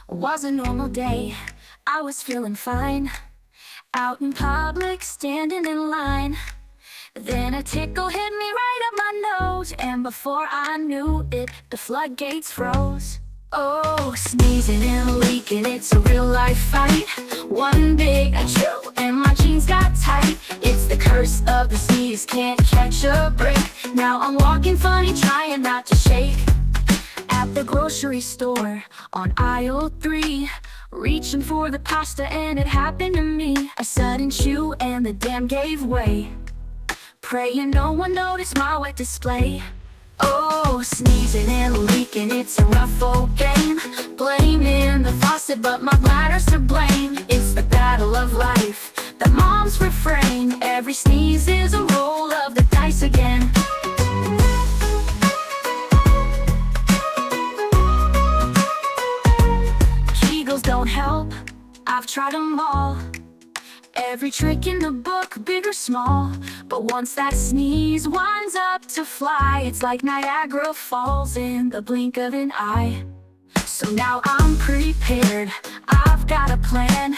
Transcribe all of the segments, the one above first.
Was a normal day, I was feeling fine, out in public, standing in line. Then a tickle hit me right up my nose, and before I knew it, the floodgates froze. Oh, sneezing and leaking, it's a real life fight. One big achoo, and my jeans got tight. It's the curse of the sneeze, can't catch a break. Now I'm walking funny, trying not to shake. At the grocery store, on aisle 3, reaching for the pasta, and it happened to me. A sudden chew and the dam gave way, praying no one noticed my wet display. Oh, sneezing and leaking, it's a rough old game. Blaming the faucet, but my bladder's to blame. It's the battle of life, the mom's refrain. Every sneeze is a roll of the dice again. Kegels don't help, I've tried them all. Every trick in the book, big or small. But once that sneeze winds up to fly, it's like Niagara Falls in the blink of an eye. So now I'm prepared, I've got a plan.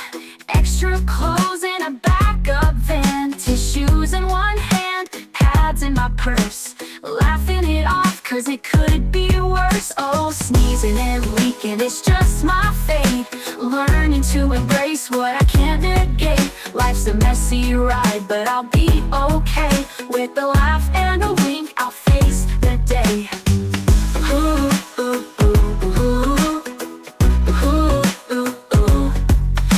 Extra clothes in a backup van, tissues in one hand, pads in my purse. Laughing it off, cause it could be worse. Oh, sneezing and leaking, it's just my fate. Learning to embrace what I can't negate. Life's a messy ride, but I'll be okay. With a laugh and a wink, I'll face the day. Ooh, ooh, ooh, ooh, ooh, ooh, ooh.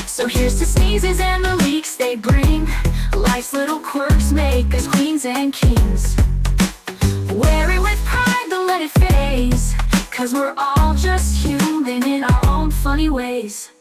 So here's to sneezes and the leaks they bring. Life's little quirks make us queens and kings. Wear it with pride, don't let it phase, cause we're all just human in our own funny ways.